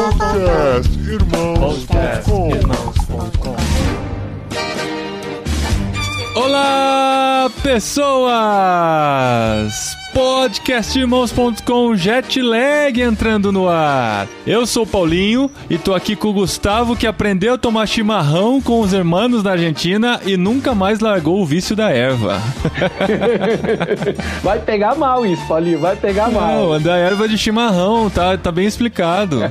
Podcastirmãos.com. Olá, pessoas! Podcastirmãos.com, Jetlag entrando no ar. Eu sou o Paulinho e tô aqui com o Gustavo, que aprendeu a tomar chimarrão com os irmãos da Argentina e nunca mais largou o vício da erva. Vai pegar mal isso, Paulinho, vai pegar mal. Não, da erva de chimarrão, tá bem explicado.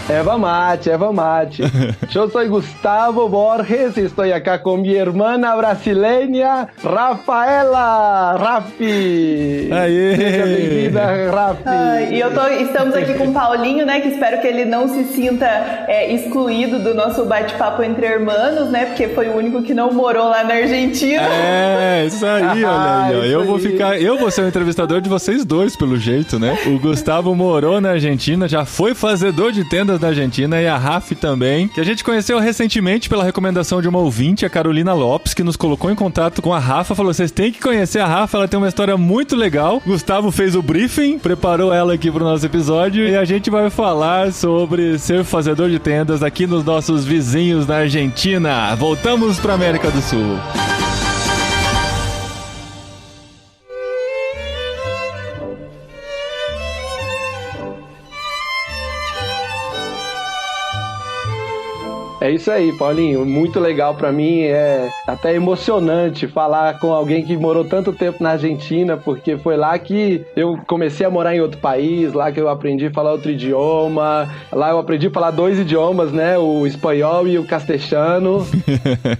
Erva mate. Eu sou Gustavo Borges e estou aqui com minha irmã brasileira, Rafaela Rafi. Aê! Seja bem-vinda, Rafi. Estamos aqui com o Paulinho, né, que espero que ele não se sinta excluído do nosso bate-papo entre irmãos, né, porque foi o único que não morou lá na Argentina. É, isso aí, olha aí, ó. Eu vou ser o entrevistador de vocês dois, pelo jeito, né? O Gustavo morou na Argentina, já foi fazedor de tendas na Argentina, e a Rafi também, que a gente conheceu recentemente pela recomendação de uma ouvinte, a Carolina Lopes, que nos colocou em contato com a Rafa, falou: vocês têm que conhecer a Rafa, ela tem uma história muito legal. Gustavo fez o briefing, preparou ela aqui pro nosso episódio, e a gente vai falar sobre ser fazedor de tendas aqui nos nossos vizinhos na Argentina. Voltamos pra América do Sul. É isso aí, Paulinho, muito legal pra mim, é até emocionante falar com alguém que morou tanto tempo na Argentina, porque foi lá que eu comecei a morar em outro país, lá que eu aprendi a falar outro idioma, lá eu aprendi a falar 2 idiomas, né, o espanhol e o castelhano,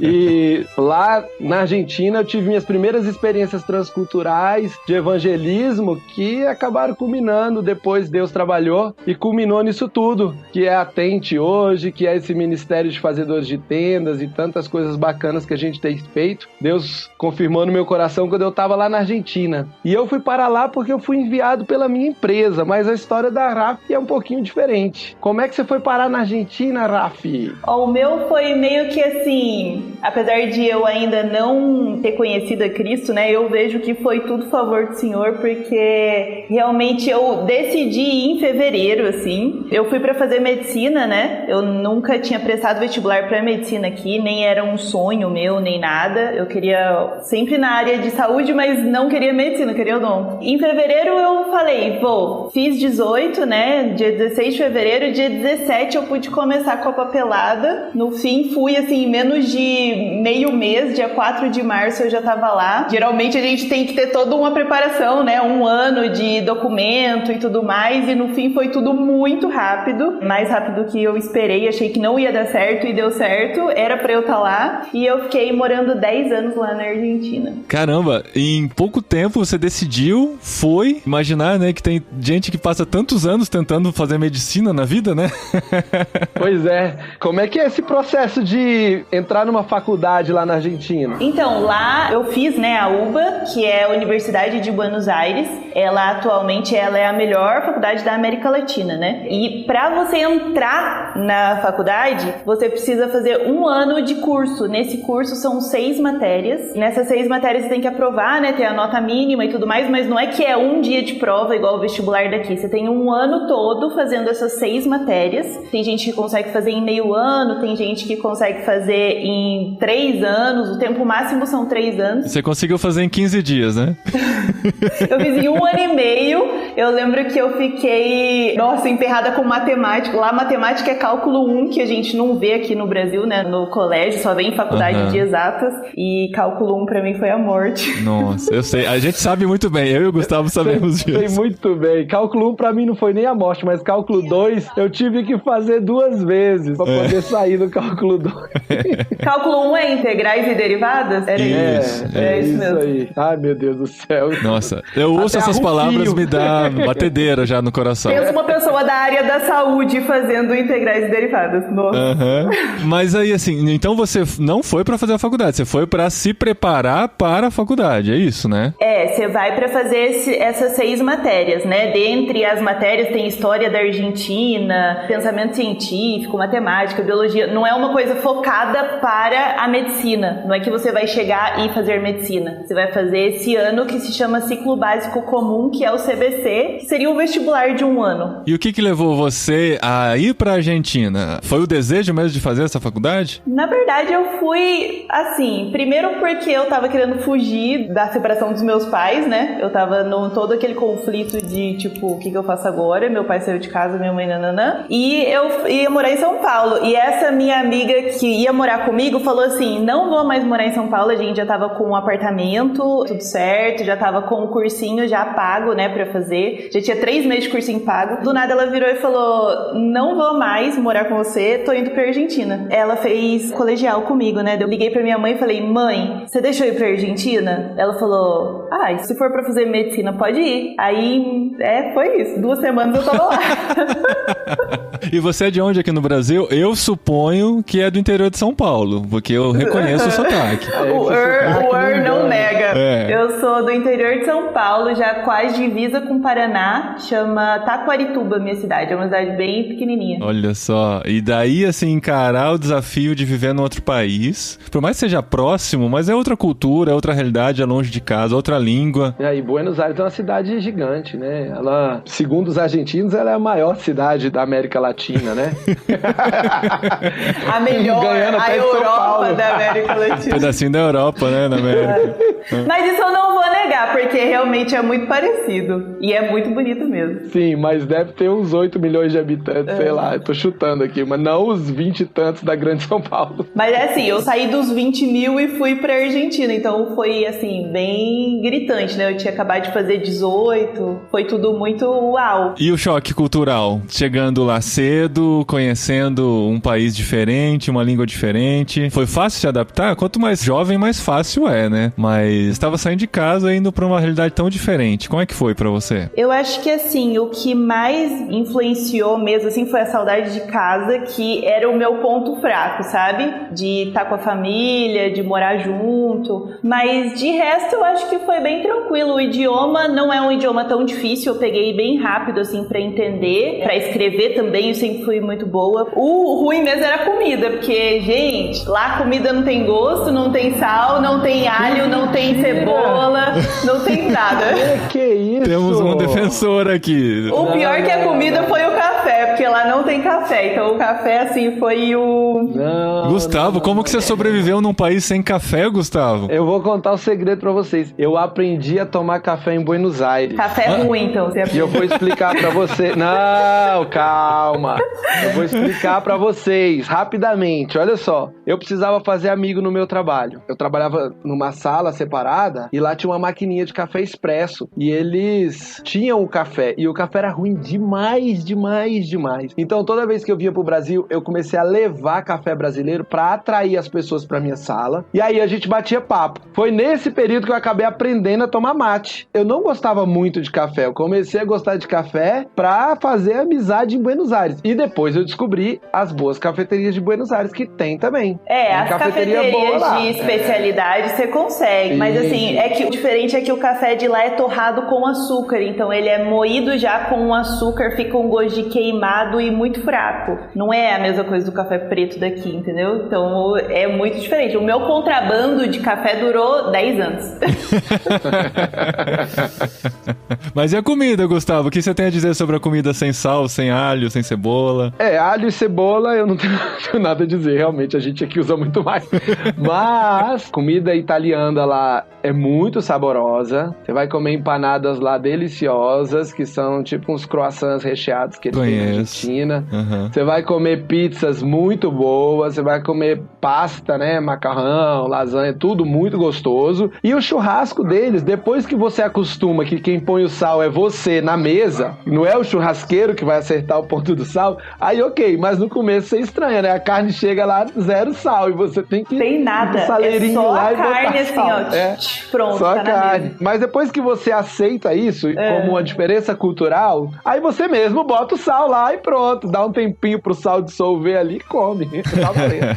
e lá na Argentina eu tive minhas primeiras experiências transculturais de evangelismo que acabaram culminando, depois Deus trabalhou e culminou nisso tudo, que é a Tente hoje, que é esse ministério de fazedores de tendas e tantas coisas bacanas que a gente tem feito. Deus confirmou no meu coração quando eu estava lá na Argentina. E eu fui para lá porque eu fui enviado pela minha empresa, mas a história da Rafi é um pouquinho diferente. Como é que você foi parar na Argentina, Rafi? O meu foi meio que assim, apesar de eu ainda não ter conhecido a Cristo, né, eu vejo que foi tudo favor do Senhor, porque realmente eu decidi ir em fevereiro, assim. Eu fui para fazer medicina, né, eu nunca tinha prestado vestibular para medicina aqui, nem era um sonho meu, nem nada. Eu queria sempre na área de saúde, mas não queria medicina, queria odonto. Em fevereiro eu falei, fiz 18, né, dia 16 de fevereiro, dia 17 eu pude começar com a papelada. No fim fui, assim, em menos de meio mês, dia 4 de março eu já tava lá. Geralmente a gente tem que ter toda uma preparação, né, um ano de documento e tudo mais, e no fim foi tudo muito rápido, mais rápido que eu esperei, achei que não ia dar certo e deu certo, era pra eu estar lá, e eu fiquei morando 10 anos lá na Argentina. Caramba, em pouco tempo você decidiu, foi, imaginar, né, que tem gente que passa tantos anos tentando fazer medicina na vida, né? Pois é, como é que é esse processo de entrar numa faculdade lá na Argentina? Então, lá eu fiz, né, a UBA, que é a Universidade de Buenos Aires. Ela atualmente é a melhor faculdade da América Latina, né? E pra você entrar na faculdade, você precisa fazer 1 ano de curso. Nesse curso são 6 matérias. Nessas 6 matérias você tem que aprovar, né? Ter a nota mínima e tudo mais, mas não é que é um dia de prova igual o vestibular daqui. Você tem 1 ano todo fazendo essas 6 matérias. Tem gente que consegue fazer em meio ano, tem gente que consegue fazer em 3 anos. O tempo máximo são 3 anos. Você conseguiu fazer em 15 dias, né? Eu fiz em 1 ano e meio. Eu lembro que eu fiquei, emperrada com matemática. Lá matemática é cálculo 1, que a gente não vê aqui no Brasil, né? No colégio, só vem em faculdade de exatas. E cálculo 1 pra mim foi a morte. Nossa, eu sei. A gente sabe muito bem. Eu e o Gustavo sabemos disso. Sei muito bem. Cálculo 1 pra mim não foi nem a morte, mas cálculo 2 eu tive que fazer 2 vezes pra poder sair do cálculo 2. Cálculo 1 é integrais e derivadas? Era isso. É isso mesmo. Aí. Ai, meu Deus do céu. Nossa, eu ouço essas palavras, me dá batedeira já no coração. Pensa uma pessoa da área da saúde fazendo integrais e derivadas. Nossa. Mas aí, assim, então você não foi pra fazer a faculdade, você foi pra se preparar para a faculdade, é isso, né? Você vai pra fazer essas 6 matérias, né? Dentre as matérias tem história da Argentina, pensamento científico, matemática, biologia. Não é uma coisa focada para a medicina. Não é que você vai chegar e fazer medicina. Você vai fazer esse ano que se chama Ciclo Básico Comum, que é o CBC, que seria o vestibular de um ano. E o que levou você a ir pra Argentina? Foi o desejo mesmo de fazer essa faculdade? Na verdade, eu fui, assim, primeiro porque eu tava querendo fugir da separação dos meus pais, né? Eu tava no todo aquele conflito de, tipo, o que eu faço agora? Meu pai saiu de casa, minha mãe nananã. E eu ia morar em São Paulo. E essa minha amiga que ia morar comigo falou assim, não vou mais morar em São Paulo, a gente já tava com um apartamento, tudo certo, já tava com um cursinho já pago, né, pra fazer. Já tinha 3 meses de cursinho pago. Do nada ela virou e falou, não vou mais morar com você, tô indo pra Argentina. Ela fez colegial comigo, né? Eu liguei pra minha mãe e falei, mãe, você deixou eu ir pra Argentina? Ela falou, se for pra fazer medicina, pode ir. Aí, foi isso. 2 semanas eu tava lá. E você é de onde aqui no Brasil? Eu suponho que é do interior de São Paulo, porque eu reconheço o sotaque. O não nega. Eu sou do interior de São Paulo, já quase divisa com o Paraná, chama Taquarituba, minha cidade. É uma cidade bem pequenininha. Olha só. E daí, assim, encarar o desafio de viver num outro país, por mais que seja próximo, mas é outra cultura, é outra realidade, é longe de casa, outra língua. E Buenos Aires é uma cidade gigante, né? Ela, segundo os argentinos, ela é a maior cidade da América Latina, né? A melhor, a Europa da América Latina. Um pedacinho da Europa, né, na América. Mas isso eu não vou negar, porque realmente é muito parecido. E é muito bonito mesmo. Sim, mas deve ter uns 8 milhões de habitantes, sei lá, eu tô chutando aqui, mas não os 20 e tantos da Grande São Paulo. Mas é assim, eu saí dos 20 mil e fui pra Argentina, então foi assim, bem gritante, né? Eu tinha acabado de fazer 18, foi tudo muito uau. E o choque cultural? Chegando lá cedo, conhecendo um país diferente, uma língua diferente. Foi fácil se adaptar? Quanto mais jovem, mais fácil é, né? Mas estava saindo de casa indo pra uma realidade tão diferente. Como é que foi pra você? Eu acho que assim, o que mais influenciou mesmo assim foi a saudade de casa, que era o meu ponto fraco, sabe? De estar com a família, de morar junto. Mas de resto eu acho que foi bem tranquilo. O idioma não é um idioma tão difícil, eu peguei bem rápido assim pra entender, pra escrever também, eu sempre fui muito boa. O ruim mesmo era a comida, porque, gente, lá a comida não tem gosto, não tem sal, não tem alho, não tem cebola, não tem nada. Que isso? Temos um defensor aqui. O pior que a comida foi o café, porque lá não tem café, então o café assim foi o... Gustavo, como que você sobreviveu num país sem café, Gustavo? Eu vou contar um segredo pra vocês. Eu aprendi a tomar café em Buenos Aires. Café ruim, então. E eu vou explicar pra você. Não, calma. Eu vou explicar pra vocês rapidamente. Olha só. Eu precisava fazer amigo no meu trabalho. Eu trabalhava numa sala separada e lá tinha uma maquininha de café expresso. E eles tinham o café. E o café era ruim demais, demais, demais. Então toda vez que eu vinha pro Brasil, eu comecei a levar café brasileiro pra atrair as pessoas pra minha sala. E aí a gente batia papo. Foi nesse período que eu acabei aprendendo a tomar mate. Eu não gostava muito de café. Eu comecei a gostar de café pra fazer amizade em Buenos Aires. E depois eu descobri as boas cafeterias de Buenos Aires, que tem também. As cafeterias de especialidade você consegue. Mas assim, é que o diferente é que o café de lá é torrado com açúcar. Então ele é moído já com açúcar, fica um gosto de queimado e muito fraco. Não é a mesma coisa do café preto daqui, entendeu? Então é muito diferente. O meu contrabando de café durou 10 anos. Mas e a comida, Gustavo? O que você tem a dizer sobre a comida sem sal, sem alho, sem cebola? Alho e cebola eu não tenho nada a dizer. Realmente, a gente aqui usa muito mais. Mas comida italiana lá é muito saborosa. Você vai comer empanadas lá deliciosas, que são tipo uns croissants recheados que eles têm na Argentina. Você vai comer pizzas muito boas. Você vai comer pasta, né? Macarrão, lasanha, tudo muito gostoso. E o churrasco deles, depois que você acostuma que quem põe o sal é você na mesa, não é o churrasqueiro que vai acertar o ponto do sal, aí ok, mas no começo você estranha, né? A carne chega lá, 0 sal, e você tem que... Tem nada, é só lá a carne assim, ó, pronto, só tá a carne. Mas depois que você aceita isso como uma diferença cultural, aí você mesmo bota o sal lá e pronto. pronto, dá um tempinho pro sal dissolver ali e come. Tá valendo.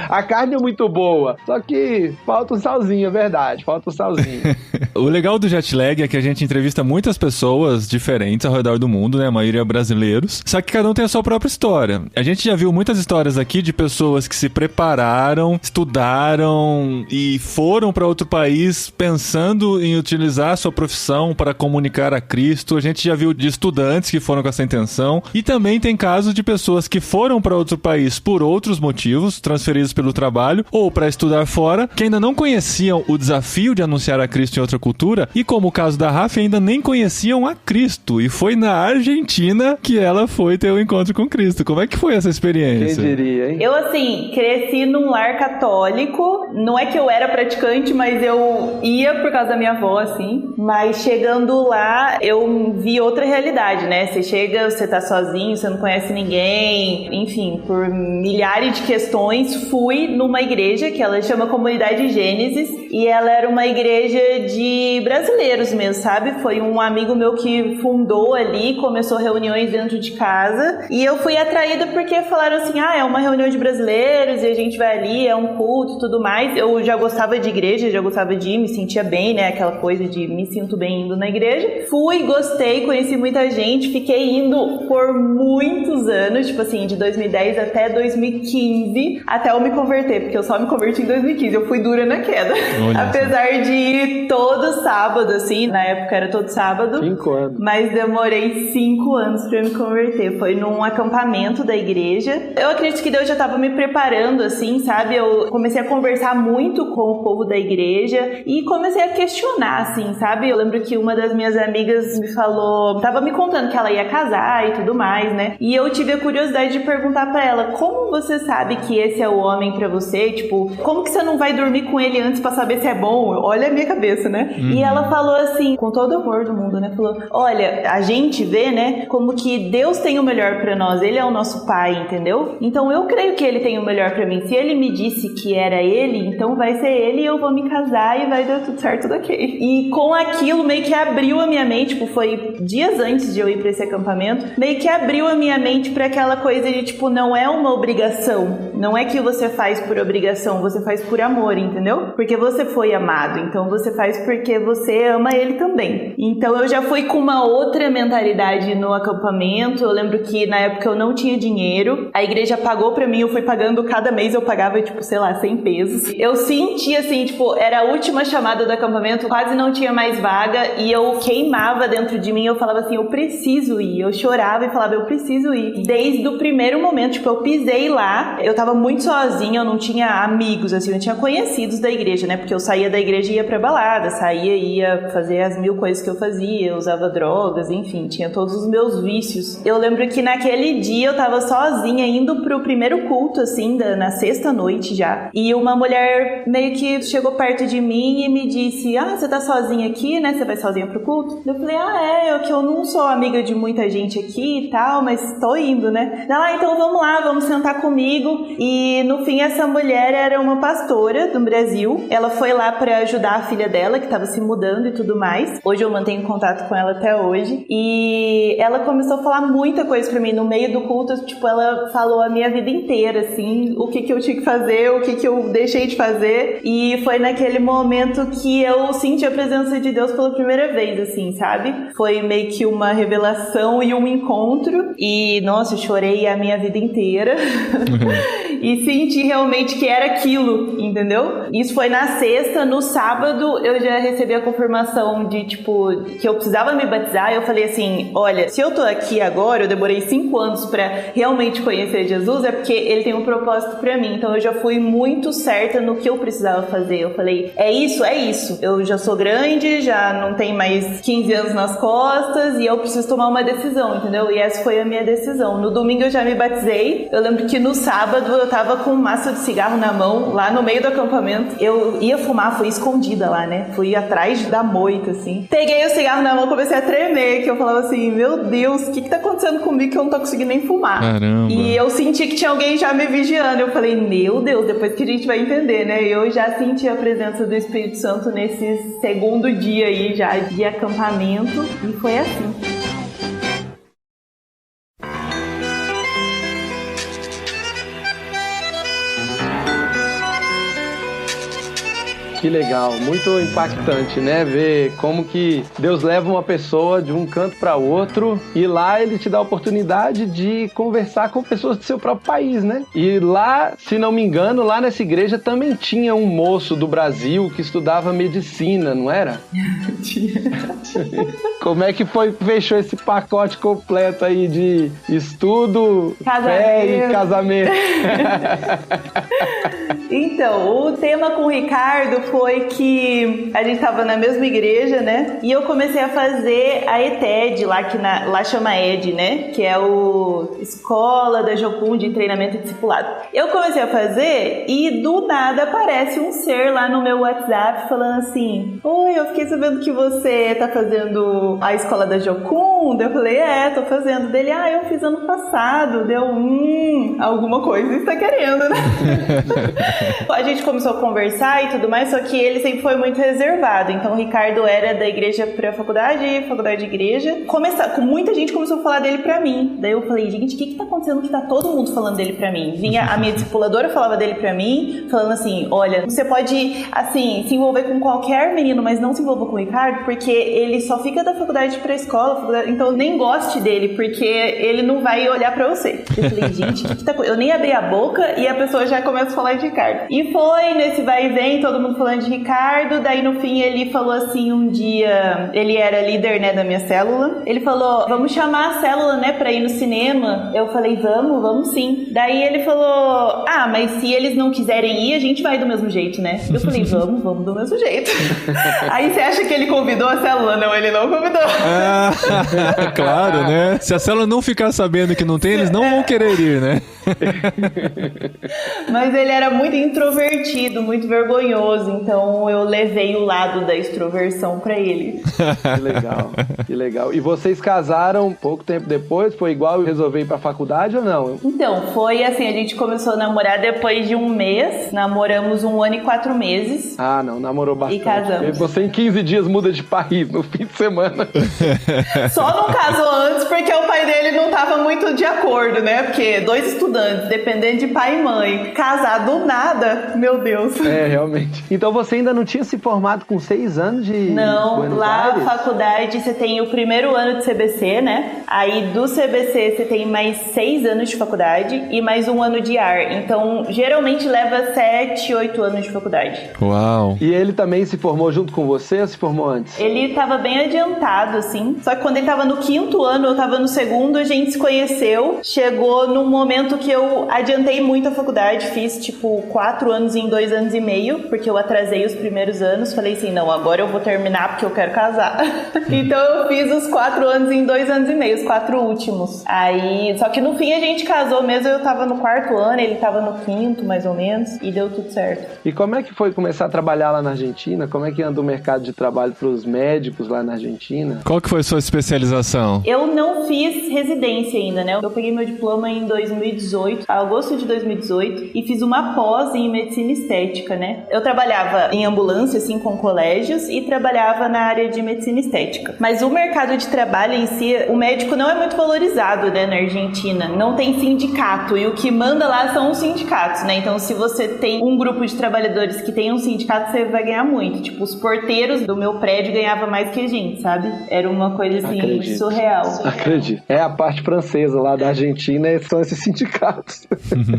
A carne é muito boa, só que falta um salzinho, é verdade, falta um salzinho. O legal do jet lag é que a gente entrevista muitas pessoas diferentes ao redor do mundo, né? A maioria brasileiros. Só que cada um tem a sua própria história. A gente já viu muitas histórias aqui de pessoas que se prepararam, estudaram e foram para outro país pensando em utilizar a sua profissão para comunicar a Cristo. A gente já viu de estudantes que foram com essa intenção. E também tem casos de pessoas que foram para outro país por outros motivos, transferidos pelo trabalho ou para estudar fora, que ainda não conheciam o desafio de anunciar a Cristo em outra cultura e, como o caso da Rafa, ainda nem conheciam a Cristo. E foi na Argentina que ela foi ter o encontro com Cristo. Como é que foi essa experiência? Quem diria, hein? Eu, assim, cresci num lar católico. Não é que eu era praticante, mas eu ia por causa da minha avó, assim. Mas chegando lá, eu vi outra realidade, né? Você chega, você tá sozinho, você não conhece ninguém. Enfim, por milhares de questões, fui numa igreja que ela chama Comunidade Gênesis. E ela era uma igreja de brasileiros mesmo, sabe? Foi um amigo meu que fundou ali, começou reuniões dentro de casa. E eu fui atraída porque falaram assim, é uma reunião de brasileiros e a gente vai ali, é um culto e tudo mais. Eu já gostava de igreja, já gostava de ir, me sentia bem, né? Aquela coisa de me sinto bem indo na igreja. Fui, gostei, conheci muita gente, fiquei indo por muitos anos, tipo assim, de 2010 até 2015, até eu me converter, porque eu só me converti em 2015, eu fui dura na queda. Apesar de ir todo sábado, assim, na época era todo sábado. 5 anos. Mas demorei 5 anos pra me converter. Foi num acampamento da igreja. Eu acredito que Deus já tava me preparando, assim, sabe? Eu comecei a conversar muito com o povo da igreja e comecei a questionar, assim, sabe? Eu lembro que uma das minhas amigas me falou, tava me contando que ela ia casar e tudo mais, né? E eu tive a curiosidade de perguntar pra ela, como você sabe que esse é o homem pra você? Tipo, como que você não vai dormir com ele antes pra saber se é bom? Olha a minha cabeça, né? E ela falou assim, com todo o amor do mundo, né? Falou, olha, a gente vê, né, como que Deus tem o melhor pra nós, Ele é o nosso pai, entendeu? Então eu creio que Ele tem o melhor pra mim. Se Ele me disse que era Ele, então vai ser Ele e eu vou me casar e vai dar tudo certo, tudo ok. E com aquilo meio que abriu a minha mente, tipo, foi dias antes de eu ir pra esse acampamento, meio que abriu a minha mente pra aquela coisa de, tipo, não é uma obrigação, não é que você faz por obrigação, você faz por amor, entendeu? Porque você foi amado, então você faz porque você ama Ele também. Então eu já fui com uma outra mentalidade no acampamento. Eu lembro que na época eu não tinha dinheiro, a igreja pagou pra mim, eu fui pagando cada mês, eu pagava tipo, sei lá, 100 pesos. Eu senti assim, tipo, era a última chamada do acampamento, quase não tinha mais vaga e eu queimava dentro de mim, eu falava assim, eu preciso ir. Eu chorava e falava, eu preciso ir. Desde o primeiro momento, tipo, eu pisei lá, eu tava muito sozinha, eu não tinha amigos, assim, eu tinha conhecidos da igreja, né, porque eu saía da igreja e ia pra balada, saía e ia fazer as 1000 coisas que eu fazia, eu usava drogas, enfim, tinha todos os meus vícios. Eu lembro que naquele dia eu tava sozinha, indo pro primeiro culto, assim, na sexta noite já, e uma mulher meio que chegou perto de mim e me disse, você tá sozinha aqui, né, você vai sozinha pro culto? Eu falei, que eu não sou amiga de muita gente aqui e tal, mas tô indo, né? Ela, então vamos lá, vamos sentar comigo. E no fim essa mulher era uma pastora do Brasil, ela foi lá pra ajudar a filha dela, que tava se mudando e tudo mais. Hoje eu mantenho contato com ela até hoje. E ela começou a falar muita coisa pra mim no meio do culto, tipo, ela falou a minha vida inteira, assim, o que eu tinha que fazer, o que eu deixei de fazer. E foi naquele momento que eu senti a presença de Deus pela primeira vez, assim, sabe? Foi meio que uma revelação e um encontro. E, nossa, eu chorei a minha vida inteira. E senti realmente que era aquilo, entendeu? Isso foi na sexta. No sábado eu já recebi a confirmação de, tipo, que eu precisava me batizar. Eu falei assim, olha, se eu tô aqui agora, eu demorei 5 anos pra realmente conhecer Jesus, é porque Ele tem um propósito pra mim. Então eu já fui muito certa no que eu precisava fazer. Eu falei, é isso. Eu já sou grande, já não tenho mais 15 anos nas costas e eu preciso tomar uma decisão, entendeu? E essa foi a minha decisão. No domingo eu já me batizei. Eu lembro que no sábado eu tava com um maço de cigarro na mão, lá no meio do acampamento. Eu ia fumar, fui escondida lá, né? Fui atrás da moita, assim. Peguei o cigarro na mão, comecei a tremer, que eu falava assim, meu Deus, o que tá acontecendo comigo que eu não tô conseguindo nem fumar? Caramba. E eu senti que tinha alguém já me vigiando. Eu falei, meu Deus, depois que a gente vai entender, né? Eu já senti a presença do Espírito Santo nesse segundo dia aí, já de acampamento. E foi assim. Que legal, muito impactante, né? Ver como que Deus leva uma pessoa de um canto para outro e lá ele te dá a oportunidade de conversar com pessoas do seu próprio país, né? E lá, se não me engano, lá nessa igreja também tinha um moço do Brasil que estudava medicina, não era? Como é que fechou esse pacote completo aí de estudo, fé e casamento? Então, o tema com o Ricardo foi que a gente estava na mesma igreja, né? E eu comecei a fazer a ETED, lá que lá chama ED, né? Que é o Escola da Jocum de Treinamento e Discipulado. Eu comecei a fazer e do nada aparece um ser lá no meu WhatsApp falando assim: oi, eu fiquei sabendo que você tá fazendo a Escola da Jocum. Eu falei, tô fazendo. Dele, eu fiz ano passado. Deu, alguma coisa está querendo, né? A gente começou a conversar e tudo mais, só que ele sempre foi muito reservado. Então o Ricardo era da igreja pra faculdade, faculdade de igreja. Muita gente começou a falar dele pra mim. Daí eu falei, gente, o que tá acontecendo que tá todo mundo falando dele pra mim? Vinha a minha discipuladora, falava dele pra mim, falando assim, olha, você pode, assim, se envolver com qualquer menino, mas não se envolva com o Ricardo, porque ele só fica da faculdade pra escola, então nem goste dele, porque ele não vai olhar pra você. Eu falei, gente, o que tá acontecendo? Eu nem abri a boca e a pessoa já começa a falar de Ricardo. E foi nesse vai e vem, todo mundo falando de Ricardo. Daí no fim ele falou assim um dia, ele era líder, né, da minha célula. Ele falou, vamos chamar a célula, né, pra ir no cinema. Eu falei, vamos sim. Daí ele falou, mas se eles não quiserem ir, a gente vai do mesmo jeito, né? Eu falei, vamos do mesmo jeito. Aí você acha que ele convidou a célula? Não, ele não convidou. Claro, né? Se a célula não ficar sabendo que não tem, eles não vão querer ir, né? Mas ele era muito introvertido, muito vergonhoso, então eu levei o lado da extroversão pra ele. Que legal. E vocês casaram pouco tempo depois? Foi igual resolver ir pra faculdade ou não? Então, foi assim, a gente começou a namorar depois de um mês, namoramos 1 ano e 4 meses. Não, namorou bastante. E casamos. E você em 15 dias muda de país no fim de semana. Só não casou antes porque o pai dele não tava muito de acordo, né? Porque 2 estudantes, dependendo de pai e mãe, casar do nada, meu Deus. Realmente. Então você ainda não tinha se formado com 6 anos de Não, lá na faculdade você tem o primeiro ano de CBC, né? Aí do CBC você tem mais 6 anos de faculdade e mais 1 ano de AR. Então, geralmente leva 7, 8 anos de faculdade. Uau! E ele também se formou junto com você ou se formou antes? Ele tava bem adiantado, assim. Só que quando ele tava no 5º ano, eu tava no 2º, a gente se conheceu. Chegou num momento que eu adiantei muito a faculdade, fiz tipo 4 anos em 2 anos e meio, porque eu atrasei os primeiros anos. Falei assim, não, agora eu vou terminar porque eu quero casar. Então eu fiz os 4 anos em 2 anos e meio, os 4 últimos. Aí, só que no fim a gente casou mesmo, eu tava no 4º ano, ele tava no 5º, mais ou menos, e deu tudo certo. E como é que foi começar a trabalhar lá na Argentina? Como é que anda o mercado de trabalho pros médicos lá na Argentina? Qual que foi a sua especialização? Eu não fiz residência ainda, né? Eu peguei meu diploma em 2018, agosto de 2018, e fiz uma pós em medicina estética, né? Eu trabalhava em ambulância, assim, com colégios, e trabalhava na área de medicina estética. Mas o mercado de trabalho em si, o médico não é muito valorizado, né, na Argentina. Não tem sindicato, e o que manda lá são os sindicatos, né? Então, se você tem um grupo de trabalhadores que tem um sindicato, você vai ganhar muito. Tipo, os porteiros do meu prédio ganhavam mais que a gente, sabe? Era uma coisa, assim, surreal. Acredito. É a parte francesa lá da Argentina, são esses sindicatos.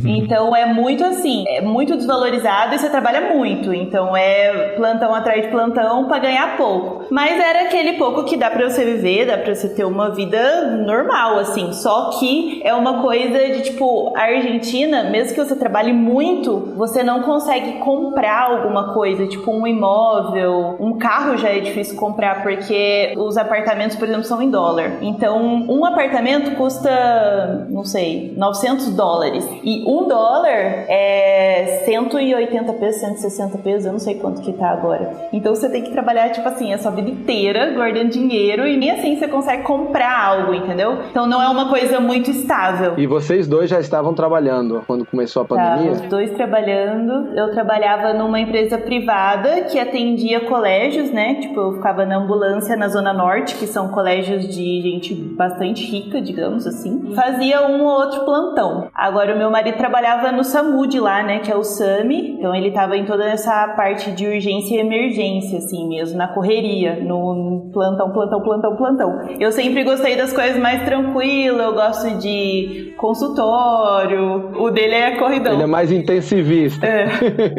Então, é muito assim, é muito desvalorizado e você trabalha muito. Então, é plantão atrás de plantão pra ganhar pouco. Mas era aquele pouco que dá pra você viver, dá pra você ter uma vida normal, assim. Só que é uma coisa de, tipo, a Argentina, mesmo que você trabalhe muito, você não consegue comprar alguma coisa, tipo um imóvel, um carro já é difícil comprar, porque os apartamentos, por exemplo, são em dólar. Então, um apartamento custa, não sei, $900. E $1 é 180 pesos, 160 pesos, eu não sei quanto que tá agora. Então, você tem que trabalhar, tipo assim, a sua vida inteira guardando dinheiro e nem assim você consegue comprar algo, entendeu? Então, não é uma coisa muito estável. E vocês dois já estavam trabalhando quando começou a pandemia? Os dois trabalhando. Eu trabalhava numa empresa privada que atendia colégios, né? Tipo, eu ficava na ambulância na Zona Norte, que são colégios de gente bastante relativamente rica, digamos assim, fazia um ou outro plantão. Agora, o meu marido trabalhava no SAMU de lá, né, que é o SAMI, então ele tava em toda essa parte de urgência e emergência, assim mesmo, na correria, no plantão. Eu sempre gostei das coisas mais tranquilas, eu gosto de consultório, o dele é corridão. Ele é mais intensivista.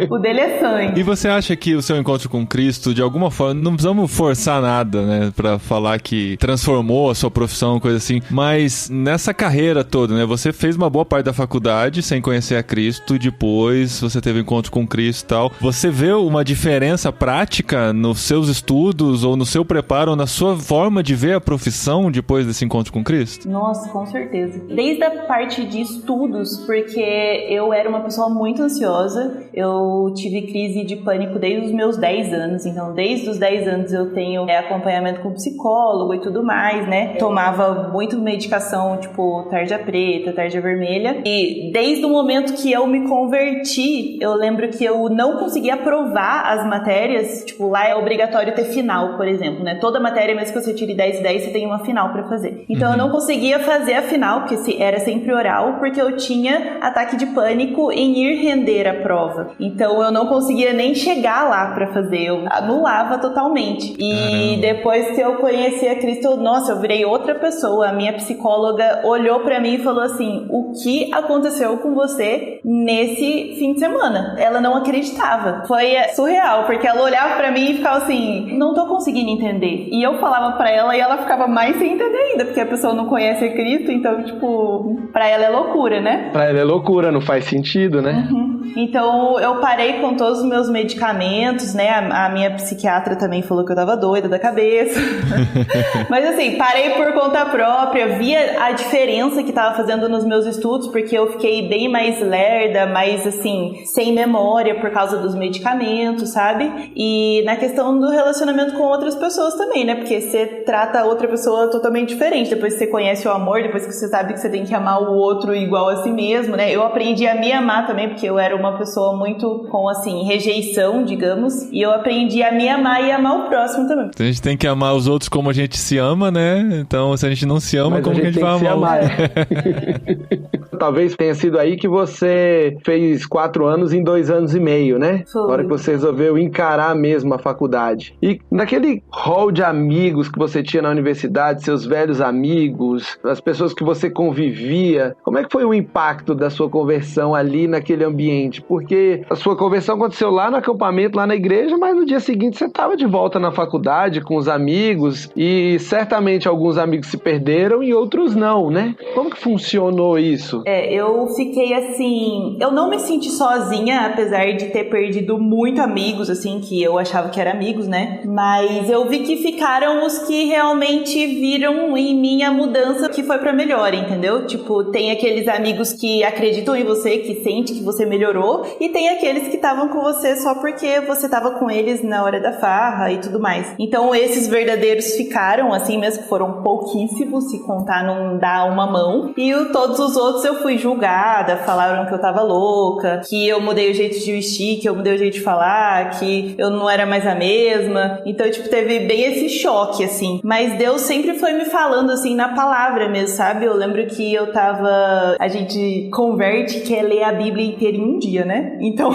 O dele é sangue. E você acha que o seu encontro com Cristo, de alguma forma, não precisamos forçar nada, né, pra falar que transformou a sua profissão, coisa assim, mas nessa carreira toda, né, você fez uma boa parte da faculdade sem conhecer a Cristo, depois você teve encontro com Cristo e tal. Você vê uma diferença prática nos seus estudos, ou no seu preparo, ou na sua forma de ver a profissão depois desse encontro com Cristo? Nossa, com certeza. Desde a parte de estudos, porque eu era uma pessoa muito ansiosa, eu tive crise de pânico desde os meus 10 anos, então desde os 10 anos eu tenho acompanhamento com psicólogo e tudo mais, né? Tomava muito medicação, tipo tarja preta, tarja vermelha, e desde o momento que eu me converti, eu lembro que eu não conseguia aprovar as matérias, tipo, lá é obrigatório ter final, por exemplo, né? Toda matéria, mesmo que você tire 10 e 10, você tem uma final pra fazer. Então eu não conseguia fazer a final, porque era sempre oral, porque eu tinha ataque de pânico em ir render a prova. Então eu não conseguia nem chegar lá pra fazer, eu anulava totalmente. E depois que eu conheci a Cristo, eu virei outra pessoa. A minha psicóloga olhou pra mim e falou assim: o que aconteceu com você nesse fim de semana? Ela não acreditava. Foi surreal, porque ela olhava pra mim e ficava assim, não tô conseguindo entender. E eu falava pra ela e ela ficava mais sem entender ainda, porque a pessoa não conhece a Cristo, então, tipo, pra ela é loucura, né? Pra ela é loucura, não faz sentido, né? Então, eu parei com todos os meus medicamentos, né? A minha psiquiatra também falou que eu tava doida da cabeça. Mas, assim, parei por conta própria, via a diferença que tava fazendo nos meus estudos, porque eu fiquei bem mais lerda, mais, assim, sem memória por causa dos medicamentos, sabe? E na questão do relacionamento com outras pessoas também, né? Porque você trata a outra pessoa totalmente diferente. Depois que você conhece o amor, depois que você sabe que você tem que amar o outro igual a si mesmo, né? Eu aprendi a me amar também, porque eu era uma pessoa muito com, assim, rejeição, digamos. E eu aprendi a me amar e amar o próximo também. A gente tem que amar os outros como a gente se ama, né? Então, se a gente não se ama, como que a gente vai amar? Talvez tenha sido aí que você fez 4 anos em 2 anos e meio, né? Foi. Na hora que você resolveu encarar mesmo a faculdade. E naquele hall de amigos que você tinha na universidade, seus velhos amigos, as pessoas que você convivia, como é que foi o impacto da sua conversão ali naquele ambiente? Porque a sua conversão aconteceu lá no acampamento, lá na igreja, mas no dia seguinte você estava de volta na faculdade com os amigos e certamente alguns amigos se perderam e outros não, né? Como que funcionou isso? Eu fiquei assim, eu não me senti sozinha, apesar de ter perdido muito amigos, assim, que eu achava que eram amigos, né? Mas eu vi que ficaram os que realmente viram em mim a mudança que foi pra melhor, entendeu? Tipo, tem aqueles amigos que acreditam em você, que sente que você melhorou, e tem aqueles que estavam com você só porque você tava com eles na hora da farra e tudo mais. Então, esses verdadeiros ficaram, assim mesmo, foram pouquíssimos, se contar não dá uma mão, e todos os outros eu fui julgada, falaram que eu tava louca, que eu mudei o jeito de vestir, que eu mudei o jeito de falar, que eu não era mais a mesma. Então, tipo, teve bem esse choque, assim. Mas Deus sempre foi me falando, assim, na palavra mesmo, sabe? Eu lembro que eu tava... A gente converte, que é ler a Bíblia inteira em um dia, né? Então,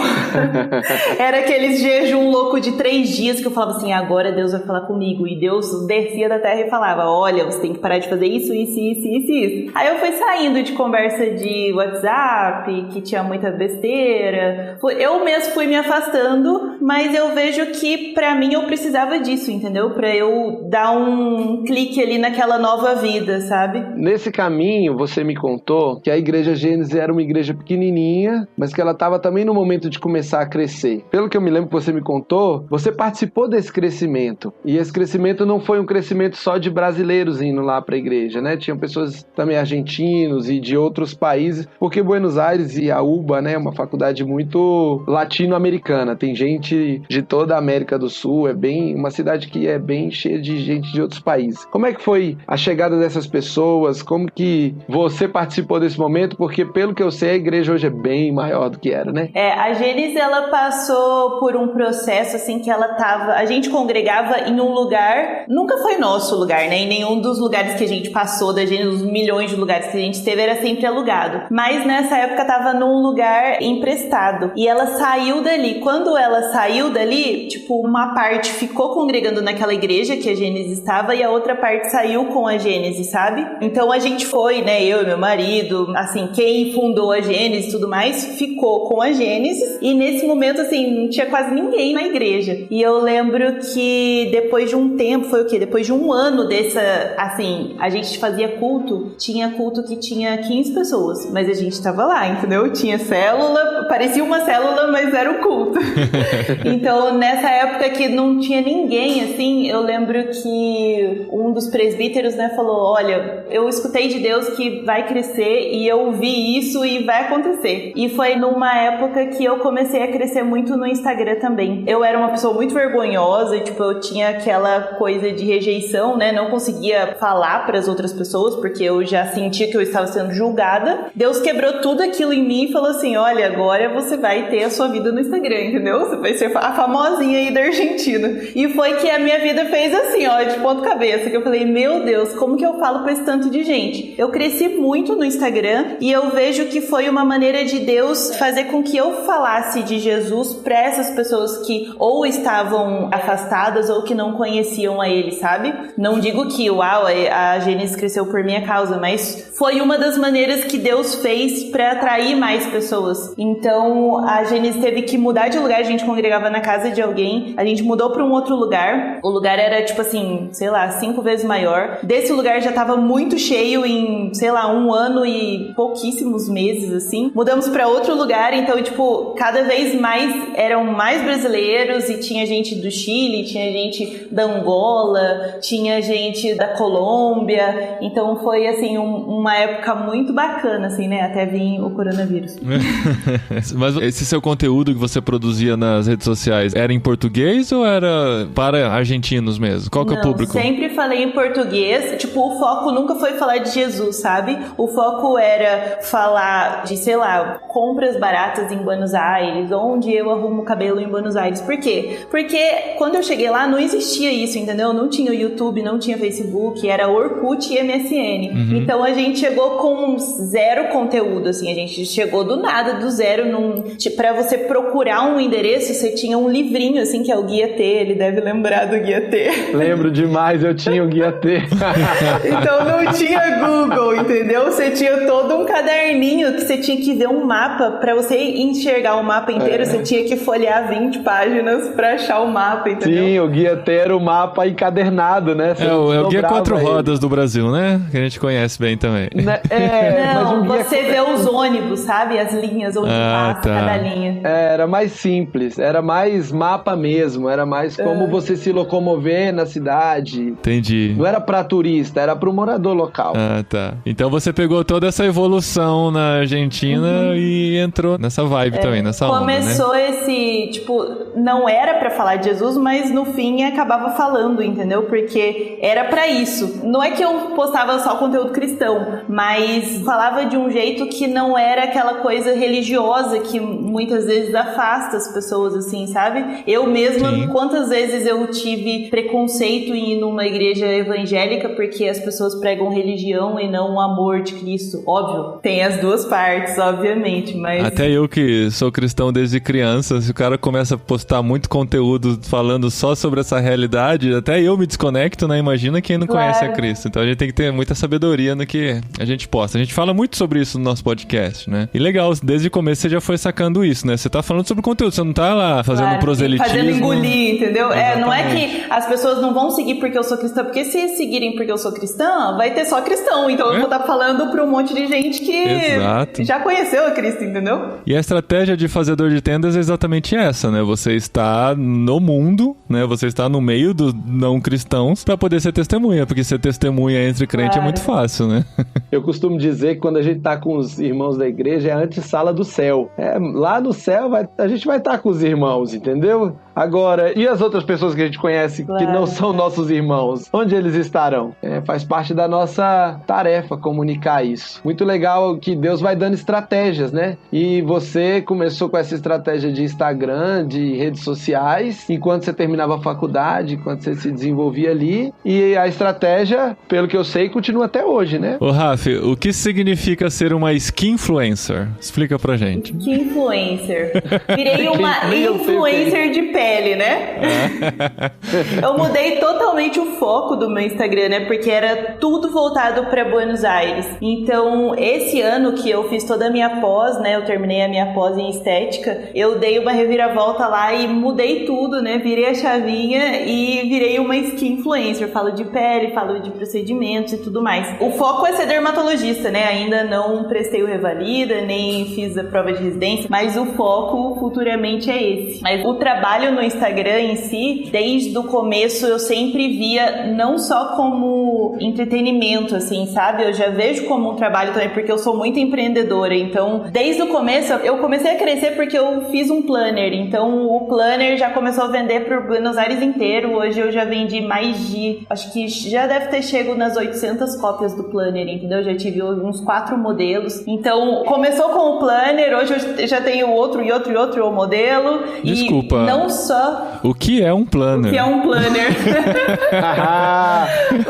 era aqueles jejum louco de 3 dias que eu falava assim, agora Deus vai falar comigo. E Deus descia da terra e falava, olha, você tem que parar de fazer isso. Aí eu fui saindo de conversa de WhatsApp, que tinha muita besteira. Eu mesmo fui me afastando, mas eu vejo que pra mim eu precisava disso, entendeu? Pra eu dar um clique ali naquela nova vida, sabe? Nesse caminho, você me contou que a Igreja Gênesis era uma igreja pequenininha, mas que ela estava também no momento de começar a crescer. Pelo que eu me lembro que você me contou, você participou desse crescimento. E esse crescimento não foi um crescimento só de brasileiros indo lá pra igreja, né? Tinham pessoas também argentinos e de outros países, porque Buenos Aires e a UBA, né, é uma faculdade muito latino-americana, tem gente de toda a América do Sul, é bem uma cidade que é bem cheia de gente de outros países. Como é que foi a chegada dessas pessoas? Como que você participou desse momento? Porque pelo que eu sei, a igreja hoje é bem maior do que era, né? A Gênesis, ela passou por um processo, assim, que a gente congregava em um lugar, nunca foi nosso lugar, né? Em nenhum dos lugares que a gente passou da Gênesis, os milhões de lugares que a gente teve, era sempre alugado. Mas nessa época tava num lugar emprestado. E ela saiu dali. Quando ela saiu dali, tipo, uma parte ficou congregando naquela igreja que a Gênesis estava e a outra parte saiu com a Gênesis, sabe? Então a gente foi, né? Eu e meu marido, assim, quem fundou a Gênesis e tudo mais, ficou com a Gênesis. E nesse momento, assim, não tinha quase ninguém na igreja. E eu lembro que depois de um tempo, foi o quê? Depois de um ano assim, a gente fazia culto, tinha culto que tinha 15 pessoas, mas a gente tava lá, entendeu? Tinha célula, parecia uma célula, mas era o culto. Então, nessa época que não tinha ninguém, assim, eu lembro que um dos presbíteros, né, falou, olha, eu escutei de Deus que vai crescer e eu vi isso e vai acontecer. E foi numa época que eu comecei a crescer muito no Instagram também. Eu era uma pessoa muito vergonhosa, tipo, eu tinha aquela coisa de rejeição, né, não conseguia falar para as outras pessoas, porque eu já sentia que eu estava sendo julgada. Deus quebrou tudo aquilo em mim e falou assim, olha, agora você vai ter a sua vida no Instagram, entendeu? Você vai ser a famosinha aí da Argentina. E foi que a minha vida fez assim, ó, de ponta cabeça, que eu falei, meu Deus, como que eu falo pra esse tanto de gente? Eu cresci muito no Instagram e eu vejo que foi uma maneira de Deus fazer com que eu falasse de Jesus pra essas pessoas que ou estavam afastadas ou que não conheciam a Ele, sabe? Não digo que, uau, a Gênesis cresceu por minha causa, mas foi uma das maneiras que Deus fez pra atrair mais pessoas. Então, a Gênesis teve que mudar de lugar, a gente congregava na casa de alguém, a gente mudou pra um outro lugar, o lugar era, tipo assim, sei lá, 5 vezes maior. Desse lugar já tava muito cheio em, sei lá, 1 ano e pouquíssimos meses, assim. Mudamos pra outro lugar, então, tipo, cada vez mais eram mais brasileiros e tinha gente do Chile, tinha gente da Angola, tinha gente da Colômbia, então foi, assim, uma época muito bacana, assim, né, até vir o coronavírus. Mas esse seu conteúdo que você produzia nas redes sociais, era em português ou era para argentinos mesmo? Qual que é o público? Sempre falei em português, tipo, o foco nunca foi falar de Jesus, sabe? O foco era falar de, sei lá, compras baratas em Buenos Aires, onde eu arrumo o cabelo em Buenos Aires. Por quê? Porque quando eu cheguei lá não existia isso, entendeu? Não tinha o YouTube, não tinha Facebook, era Orkut e MSN. Uhum. Então a gente chegou com 0 conteúdo, assim, a gente chegou do nada, do zero, pra você procurar um endereço, você tinha um livrinho, assim, que é o Guia T, ele deve lembrar do Guia T. Lembro demais, eu tinha o Guia T. Então não tinha Google, entendeu? Você tinha todo um caderninho que você tinha que ver um mapa, pra você enxergar o mapa inteiro, você tinha que folhear 20 páginas pra achar o mapa, entendeu? Sim, o Guia T era o mapa encadernado, né? É o Guia 4 Rodas do Brasil, né? Que a gente conhece bem também. Não, mas você vê os ônibus, sabe? As linhas onde passa cada linha. Era mais simples, era mais mapa mesmo, era mais como você se locomover na cidade. Entendi. Não era pra turista, era pro morador local. Ah, tá. Então você pegou toda essa evolução na Argentina e entrou nessa vibe também, nessa onda, né? Começou esse, tipo, não era pra falar de Jesus, mas no fim acabava falando, entendeu? Porque era pra isso. Não é que eu postava só conteúdo cristão, mas falava de um jeito que não era aquela coisa religiosa que muitas vezes afasta as pessoas, assim, sabe? Eu mesma, quantas vezes eu tive preconceito em ir numa igreja evangélica porque as pessoas pregam religião e não o amor de Cristo. Óbvio, tem as duas partes, obviamente, mas... Até eu que sou cristão desde criança, se o cara começa a postar muito conteúdo falando só sobre essa realidade, até eu me desconecto, né? Imagina quem não conhece a Cristo. Então a gente tem que ter muita sabedoria no que a gente posta. A gente fala muito sobre isso no nosso podcast, né? E legal, desde o começo você já foi sacando isso, né? Você tá falando sobre conteúdo, você não tá lá fazendo proselitismo. Fazendo engolir, entendeu? Não é que as pessoas não vão seguir porque eu sou cristã, porque se seguirem porque eu sou cristã, vai ter só cristão. Então eu vou estar falando pra um monte de gente que já conheceu a Cristo, entendeu? E a estratégia de fazedor de tendas é exatamente essa, né? Você está no mundo, né? Você está no meio dos não cristãos pra poder ser testemunha, porque ser testemunha entre crente é muito fácil, né? Eu costumo dizer que quando a gente tá com os irmãos da igreja é a antessala do céu. Lá no céu a gente vai estar com os irmãos, entendeu? Agora, e as outras pessoas que a gente conhece que não são nossos irmãos? Onde eles estarão? Faz parte da nossa tarefa comunicar isso. Muito legal que Deus vai dando estratégias, né? E você começou com essa estratégia de Instagram, de redes sociais, enquanto você terminava a faculdade, enquanto você se desenvolvia ali. E a estratégia, pelo que eu sei, continua até hoje, né? Ô, Rafi, o que significa ser uma skin influencer? Explica pra gente. Skin influencer. Virei uma influencer de pele, né? Eu mudei totalmente o foco do meu Instagram, né? Porque era tudo voltado para Buenos Aires. Então, esse ano que eu fiz toda a minha pós, né? Eu terminei a minha pós em estética. Eu dei uma reviravolta lá e mudei tudo, né? Virei a chavinha e virei uma skin influencer. Falo de pele, falo de procedimentos e tudo mais. O foco é ser dermatologista, né? Ainda não prestei o Revalida, nem fiz a prova de residência, mas o foco futuramente é esse. Mas o trabalho no Instagram em si, desde o começo eu sempre via não só como entretenimento, assim, sabe? Eu já vejo como um trabalho também, porque eu sou muito empreendedora. Então, desde o começo, eu comecei a crescer porque eu fiz um planner. Então, o planner já começou a vender para o Buenos Aires inteiro. Hoje eu já vendi mais de... Acho que já deve ter chegado nas 800 cópias do planner, entendeu? Eu já tive uns 4 modelos. Então, começou com o planner, hoje eu já tenho outro modelo. Desculpa. E não só... O que é um planner? O que é um planner?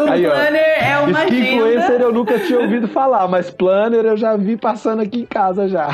Aí, planner é uma agenda. Influencer eu nunca tinha ouvido falar, mas planner eu já vi passando aqui em casa já.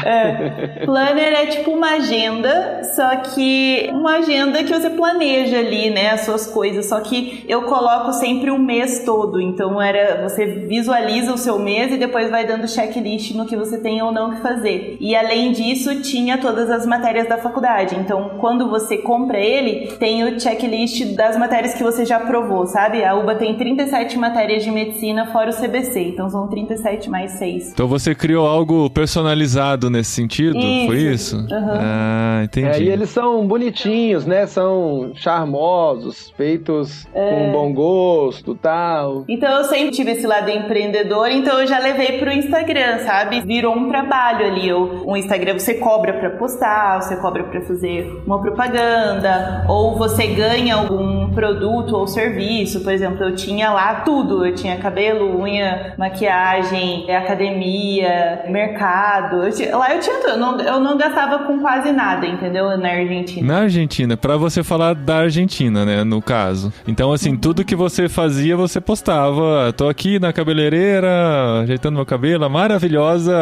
Planner é tipo uma agenda, só que uma agenda que você planeja ali, né, as suas coisas, só que eu coloco sempre o mês todo, então você visualiza o seu mês e depois vai dando checklist no que você tem ou não que fazer. E além disso, tinha todas as matérias da faculdade, então quando você compra ele, tem o checklist das matérias que você já aprovou, sabe? A UBA tem 37 matérias de medicina fora o CBC, então são 37 mais 6. Então você criou algo personalizado nesse sentido? Isso. Foi isso? Uhum. Ah, entendi. E eles são bonitinhos, né? São charmosos, feitos com bom gosto e tal. Então eu sempre tive esse lado empreendedor, então eu já levei pro Instagram, sabe? Virou um trabalho ali. O Instagram você cobra pra postar, você cobra pra fazer uma propaganda, ou você ganha algum produto ou serviço. Por exemplo, eu tinha lá tudo. Eu tinha cabelo, unha, maquiagem, academia, mercado. Lá eu tinha tudo. Eu não gastava com quase nada, entendeu? Na Argentina. Na Argentina, pra você falar da Argentina, né, no caso. Então, assim, tudo que você fazia, você postava. Tô aqui na cabeleireira, ajeitando meu cabelo, a maravilhosa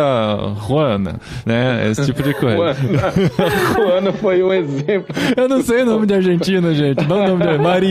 Juana, né? Esse tipo de coisa. Juana foi um exemplo. Eu não sei o nome de Argentina, gente. Não o nome de Maria.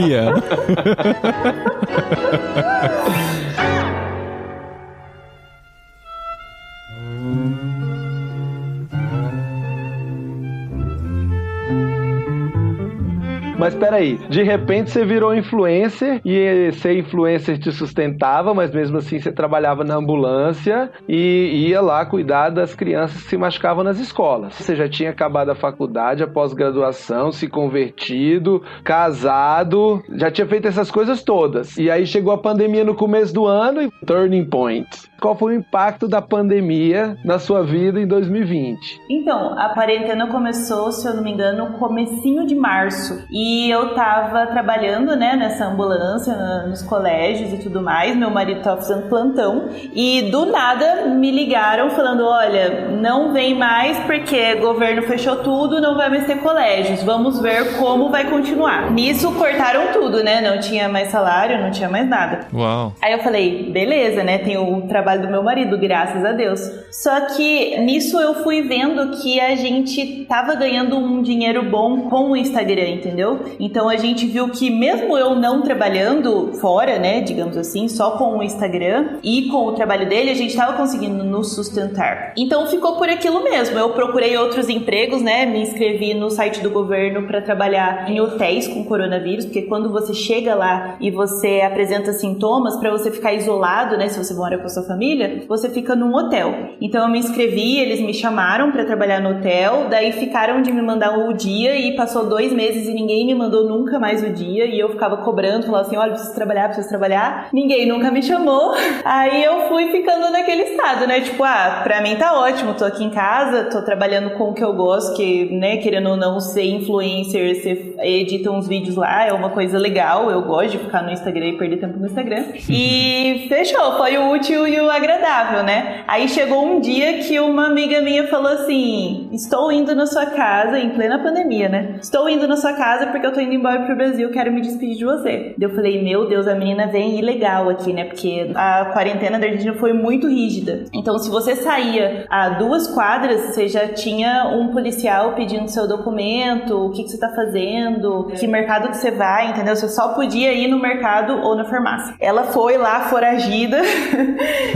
Mas peraí, de repente você virou influencer e ser influencer te sustentava, mas mesmo assim você trabalhava na ambulância e ia lá cuidar das crianças que se machucavam nas escolas. Você já tinha acabado a faculdade, a pós-graduação, se convertido, casado, já tinha feito essas coisas todas. E aí chegou a pandemia no começo do ano e turning point. Qual foi o impacto da pandemia na sua vida em 2020? Então, a quarentena começou, se eu não me engano, no comecinho de março. E eu tava trabalhando, né, nessa ambulância, nos colégios e tudo mais. Meu marido tava fazendo plantão. E do nada me ligaram falando, olha, não vem mais porque o governo fechou tudo, não vai mais ter colégios. Vamos ver como vai continuar. Nisso cortaram tudo, né? Não tinha mais salário, não tinha mais nada. Uau. Aí eu falei, beleza, né? Tem o trabalho do meu marido, graças a Deus. Só que nisso eu fui vendo que a gente tava ganhando um dinheiro bom com o Instagram, entendeu? Então a gente viu que mesmo eu não trabalhando fora, né, digamos assim, só com o Instagram e com o trabalho dele, a gente tava conseguindo nos sustentar. Então ficou por aquilo mesmo. Eu procurei outros empregos, né, me inscrevi no site do governo para trabalhar em hotéis com coronavírus, porque quando você chega lá e você apresenta sintomas, para você ficar isolado, né, se você mora com a sua família, você fica num hotel. Então eu me inscrevi, eles me chamaram para trabalhar no hotel, daí ficaram de me mandar o dia e passou 2 meses e ninguém ninguém me mandou nunca mais o dia, e eu ficava cobrando, falava assim, olha, preciso trabalhar. Ninguém nunca me chamou. Aí eu fui ficando naquele estado, né? Tipo, pra mim tá ótimo, tô aqui em casa, tô trabalhando com o que eu gosto, que, né, querendo ou não, ser influencer, você edita uns vídeos lá, é uma coisa legal, eu gosto de ficar no Instagram e perder tempo no Instagram. E fechou, foi o útil e o agradável, né? Aí chegou um dia que uma amiga minha falou assim, estou indo na sua casa, em plena pandemia, né? Estou indo na sua casa porque eu tô indo embora pro Brasil, quero me despedir de você. Eu falei, meu Deus, a menina vem ilegal aqui, né? Porque a quarentena da Argentina foi muito rígida. Então, se você saía a 2 quadras, você já tinha um policial pedindo seu documento, o que você tá fazendo, que mercado que você vai, entendeu? Você só podia ir no mercado ou na farmácia. Ela foi lá, foragida,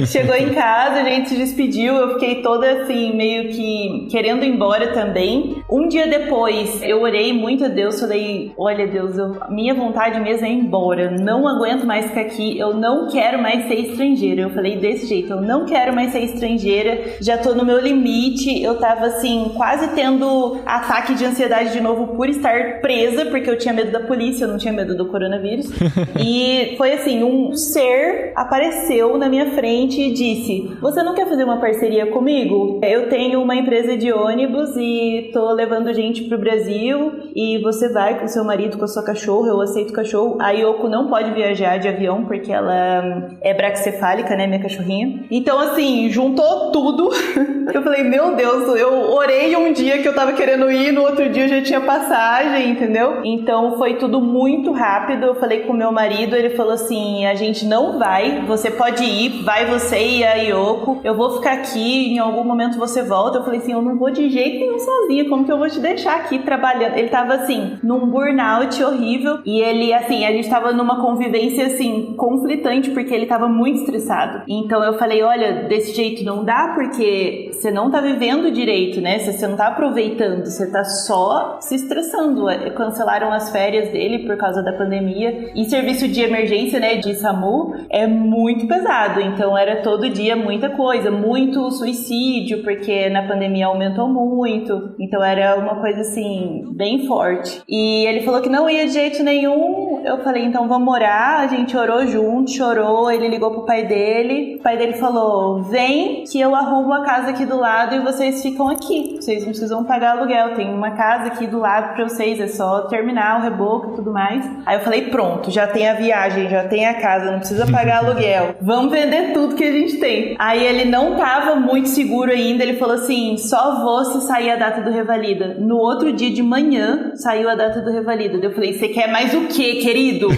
chegou em casa, a gente se despediu, eu fiquei toda assim, meio que querendo ir embora também. Um dia depois, eu orei muito a Deus, falei, olha Deus, minha vontade mesmo é ir embora, não aguento mais ficar aqui, eu não quero mais ser estrangeira. Eu falei desse jeito, eu não quero mais ser estrangeira, já tô no meu limite, eu tava assim, quase tendo ataque de ansiedade de novo por estar presa, porque eu tinha medo da polícia, eu não tinha medo do coronavírus. E foi assim, um ser apareceu na minha frente e disse, você não quer fazer uma parceria comigo? Eu tenho uma empresa de ônibus e tô levando gente pro Brasil e você vai com seu marido, com a sua cachorra, eu aceito o cachorro. A Yoko não pode viajar de avião porque ela é braquicefálica, né, minha cachorrinha. Então assim, juntou tudo. Eu falei, meu Deus, eu orei um dia que eu tava querendo ir, no outro dia eu já tinha passagem, entendeu? Então foi tudo muito rápido. Eu falei com meu marido, ele falou assim, a gente não vai, você pode ir, vai você e a Yoko, eu vou ficar aqui, em algum momento você volta. Eu falei assim, eu não vou de jeito nenhum sozinha, como que eu vou te deixar aqui trabalhando? Ele tava assim, num burnout horrível, e ele assim, a gente tava numa convivência assim, conflitante, porque ele tava muito estressado. Então eu falei, olha, desse jeito não dá, porque você não tá vivendo direito, né? Você não tá aproveitando, você tá só se estressando. Cancelaram as férias dele por causa da pandemia, e serviço de emergência, né, de SAMU, é muito pesado, então era todo dia muita coisa, muito suicídio, porque na pandemia aumentou muito, então era uma coisa assim, bem forte. E ele falou que não ia de jeito nenhum. Eu falei, então vamos orar. A gente orou junto, chorou, ele ligou pro pai dele, o pai dele falou, vem que eu arrumo a casa aqui do lado e vocês ficam aqui, vocês não precisam pagar aluguel, tem uma casa aqui do lado pra vocês, é só terminar o reboco e tudo mais. Aí eu falei, pronto, já tem a viagem, já tem a casa, não precisa pagar aluguel, vamos vender tudo que a gente tem. Aí ele não tava muito seguro ainda, ele falou assim, só vou se sair a data do Revalida. No outro dia de manhã, saiu a data do Revalida. Eu falei, você quer mais o quê, querido?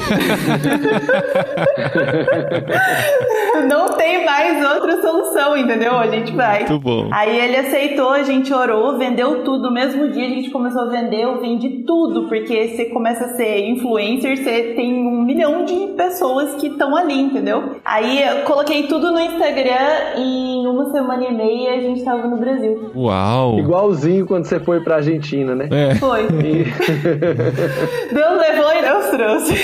Não tem mais outra solução, entendeu? A gente vai. Muito bom. Aí ele aceitou, a gente orou, vendeu tudo. No mesmo dia a gente começou a vender, eu vendi tudo, porque você começa a ser influencer, você tem 1 milhão de pessoas que estão ali, entendeu? Aí eu coloquei tudo no Instagram e em 1 semana e meia a gente tava no Brasil. Uau! Igualzinho quando você foi pra Argentina, né? É. Foi. Deus levou e Deus trouxe.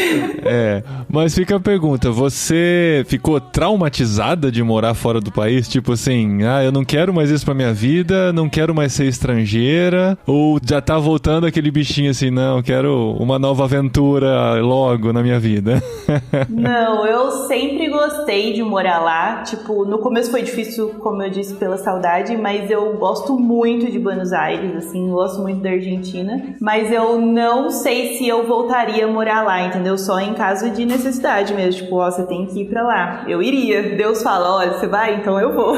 É, mas fica a pergunta, você ficou traumatizada de morar fora do país? Tipo assim, eu não quero mais isso pra minha vida, não quero mais ser estrangeira, ou já tá voltando aquele bichinho assim, não, quero uma nova aventura logo na minha vida? Não, eu sempre gostei de morar lá, tipo, no começo foi difícil, como eu disse, pela saudade, mas eu gosto muito de Buenos Aires, assim, gosto muito da Argentina, mas eu não sei se eu voltaria a morar lá, entendeu? Só em caso de necessidade mesmo, tipo, você tem que ir pra lá. Eu iria, Deus fala, olha, você vai? Então eu vou.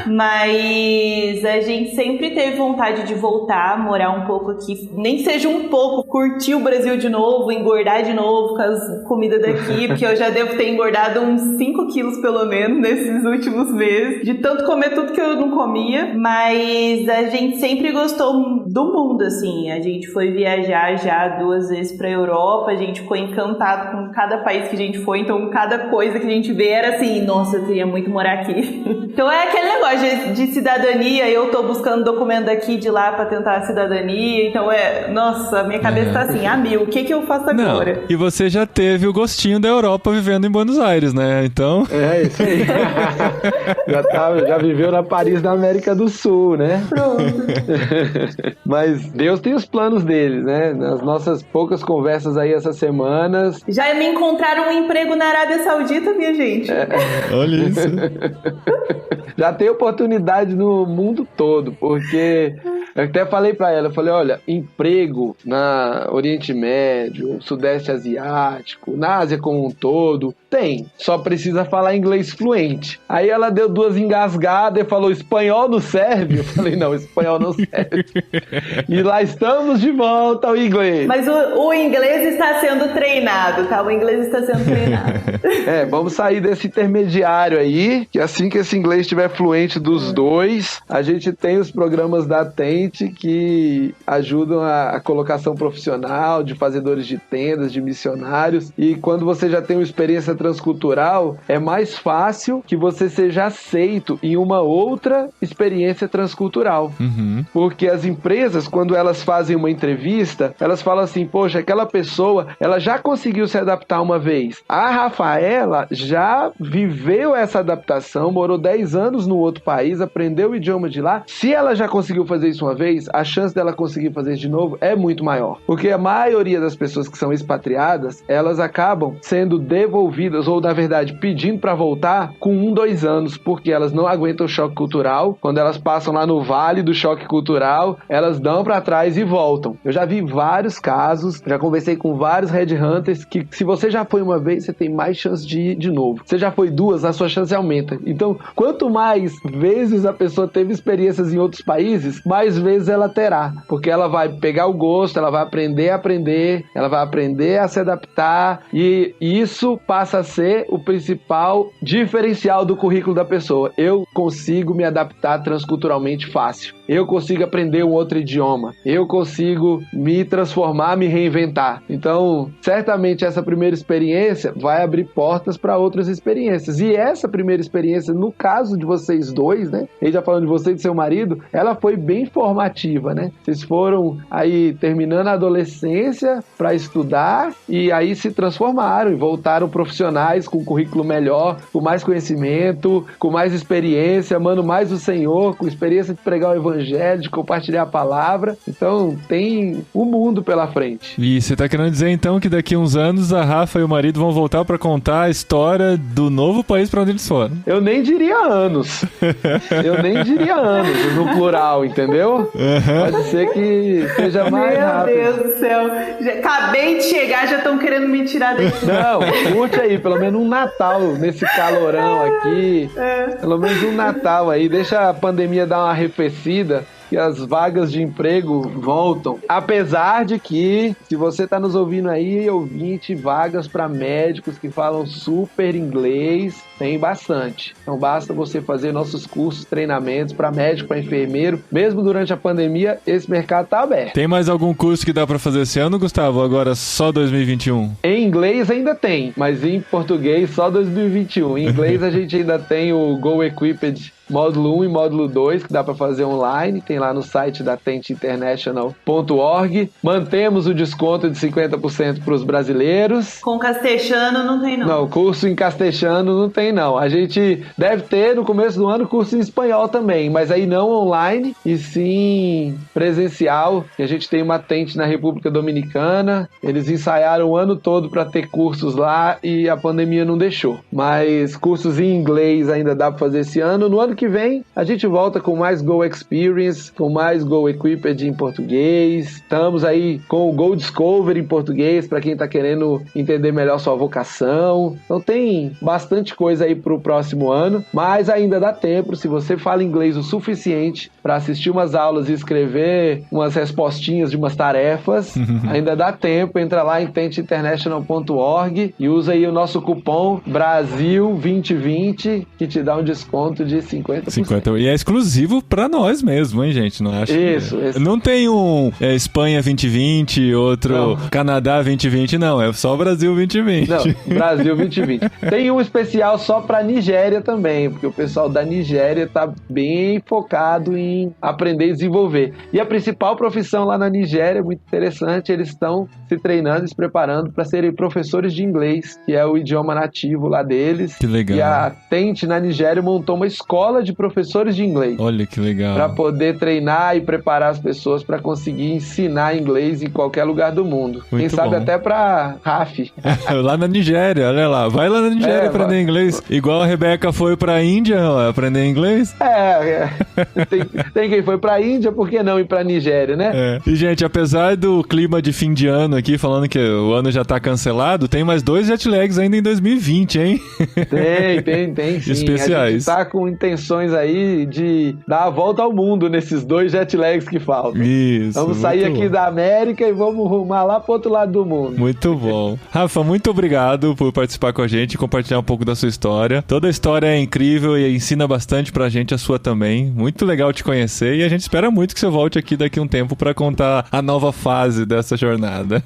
Mas a gente sempre teve vontade de voltar, morar um pouco aqui, nem seja um pouco, curtir o Brasil de novo, engordar de novo com as comidas daqui, porque eu já devo ter engordado uns 5 quilos pelo menos nesses últimos meses, de tanto comer tudo que eu não comia, mas a gente sempre gostou do mundo, assim, a gente foi viajar já 2 vezes pra Europa, a gente ficou encantado com cada país que a gente foi, então cada coisa que a gente vê era assim, nossa, eu queria muito morar aqui. Então é aquele negócio de cidadania, eu tô buscando documento daqui de lá pra tentar a cidadania, então nossa, minha cabeça tá assim, a mil, o que eu faço agora? Não, e você já teve o gostinho da Europa vivendo em Buenos Aires, né? Então... É, isso aí. já viveu na Paris da América do Sul, né? Pronto. Mas Deus tem os planos deles, né? Nas nossas poucas conversas aí essas semanas. Já me encontraram um emprego na Arábia Saudita, minha gente. Olha isso. Já tem oportunidade no mundo todo, porque eu até falei pra ela, eu falei, olha, emprego na Oriente Médio, Sudeste Asiático, na Ásia como um todo, tem, só precisa falar inglês fluente. Aí ela deu duas engasgadas e falou, espanhol não serve? Eu falei, não, espanhol não serve. E lá estamos de volta ao inglês. Mas o inglês está sendo treinado, tá? O inglês está sendo treinado. Vamos sair desse intermediário aí, que assim que esse inglês estiver fluente dos dois, a gente tem os programas da Tente que ajudam a colocação profissional de fazedores de tendas, de missionários, e quando você já tem uma experiência transcultural, é mais fácil que você seja aceito em uma outra experiência transcultural. Porque as empresas, quando elas fazem uma entrevista, elas falam assim, poxa, aquela pessoa, ela já conseguiu se adaptar uma vez. A Rafaela já viveu essa adaptação, morou 10 anos no outro país, aprendeu o idioma de lá. Se ela já conseguiu fazer isso uma vez, a chance dela conseguir fazer isso de novo é muito maior. Porque a maioria das pessoas que são expatriadas, elas acabam sendo devolvidas, ou na verdade pedindo para voltar com 1, 2 anos, porque elas não aguentam o choque cultural. Quando elas passam lá no vale do choque cultural, elas dão para trás e voltam. Eu já vi vários casos, já conversei com vários headhunters que se você já foi uma vez, você tem mais chance de ir de novo. Você já foi 2, a sua chance aumenta. Então, quanto mais vezes a pessoa teve experiências em outros países, mais vezes ela terá, porque ela vai pegar o gosto, ela vai aprender a aprender, ela vai aprender a se adaptar, e isso passa a ser o principal diferencial do currículo da pessoa. Eu consigo me adaptar transculturalmente fácil. Eu consigo aprender um outro idioma. Eu consigo me transformar, me reinventar. Então, certamente essa primeira experiência vai abrir portas para outras experiências. E essa primeira experiência, no caso de vocês dois, né? Ele já falando de você e de seu marido, ela foi bem formativa, né? Vocês foram aí terminando a adolescência para estudar e aí se transformaram e voltaram profissionais com um currículo melhor, com mais conhecimento, com mais experiência, amando mais o Senhor, com experiência de pregar o evangelho, de compartilhar a palavra. Então tem um mundo pela frente. E você tá querendo dizer então que daqui a uns anos a Rafa e o marido vão voltar para contar a história do novo país para onde eles foram? Eu nem diria anos. Eu nem diria anos no plural, entendeu? Pode ser que seja mais rápido. Meu Deus do céu. Acabei de chegar, já estão querendo me tirar daqui. Não, curte aí, pelo menos um Natal nesse calorão aqui. Pelo menos um Natal aí. Deixa a pandemia dar uma arrefecida, que as vagas de emprego voltam. Apesar de que, se você está nos ouvindo aí, ouvinte, vagas para médicos que falam super inglês, tem bastante. Então basta você fazer nossos cursos, treinamentos para médico, para enfermeiro. Mesmo durante a pandemia, esse mercado está aberto. Tem mais algum curso que dá para fazer esse ano, Gustavo? Agora só 2021? Em inglês ainda tem, mas em português só 2021. Em inglês a gente ainda tem o Go Equipped Módulo 1 e Módulo 2, que dá para fazer online, tem lá no site da tenteinternational.org. Mantemos o desconto de 50% para os brasileiros. Com castelhano não tem não. Não, curso em castelhano não tem não. A gente deve ter no começo do ano curso em espanhol também, mas aí não online, e sim presencial. E a gente tem uma Tente na República Dominicana. Eles ensaiaram o ano todo para ter cursos lá e a pandemia não deixou. Mas cursos em inglês ainda dá para fazer esse ano. No ano que vem, a gente volta com mais Go Experience, com mais Go Equipped em português. Estamos aí com o Go Discover em português, para quem está querendo entender melhor sua vocação. Então tem bastante coisa aí para o próximo ano, mas ainda dá tempo, se você fala inglês o suficiente para assistir umas aulas e escrever umas respostinhas de umas tarefas, ainda dá tempo. Entra lá em tenteinternational.org e usa aí o nosso cupom BRASIL2020, que te dá um desconto de 50%. E é exclusivo pra nós mesmo, hein, gente? Não acho isso. Não tem um Espanha 2020, outro não. Canadá 2020, não. É só Brasil 2020. Não, Brasil 2020. Tem um especial só pra Nigéria também, porque o pessoal da Nigéria tá bem focado em aprender e desenvolver. E a principal profissão lá na Nigéria, muito interessante, eles estão se treinando e se preparando para serem professores de inglês, que é o idioma nativo lá deles. Que legal. E a Tente na Nigéria montou uma escola escola de professores de inglês. Olha que legal. Para poder treinar e preparar as pessoas para conseguir ensinar inglês em qualquer lugar do mundo. Muito Quem sabe bom. até para RAF. Lá na Nigéria, olha lá. Vai lá na Nigéria aprender inglês. Igual a Rebeca foi pra Índia aprender inglês. Tem quem foi pra Índia, por que não ir pra Nigéria, né? E, gente, apesar do clima de fim de ano aqui, falando que o ano já tá cancelado, tem mais 2 jet lags ainda em 2020, hein? Tem sim. Especiais. A gente tá com intenções aí de dar a volta ao mundo nesses 2 jet lags que faltam. Isso. Vamos sair aqui da América e vamos rumar lá pro outro lado do mundo. Muito bom. Rafa, muito obrigado por participar com a gente e compartilhar um pouco da sua história. Toda a história é incrível e ensina bastante pra gente, a sua também. Muito legal te conhecer e a gente espera muito que você volte aqui daqui a um tempo pra contar a nova fase dessa jornada.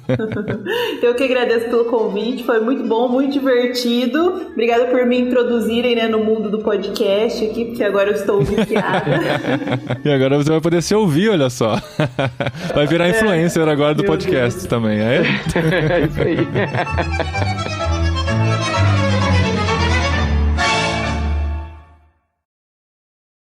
Eu que agradeço pelo convite, foi muito bom, muito divertido. Obrigada por me introduzirem, né, no mundo do podcast aqui, porque agora eu estou viciada. E agora você vai poder se ouvir, olha só. Vai virar influencer agora do podcast também, é? É isso aí.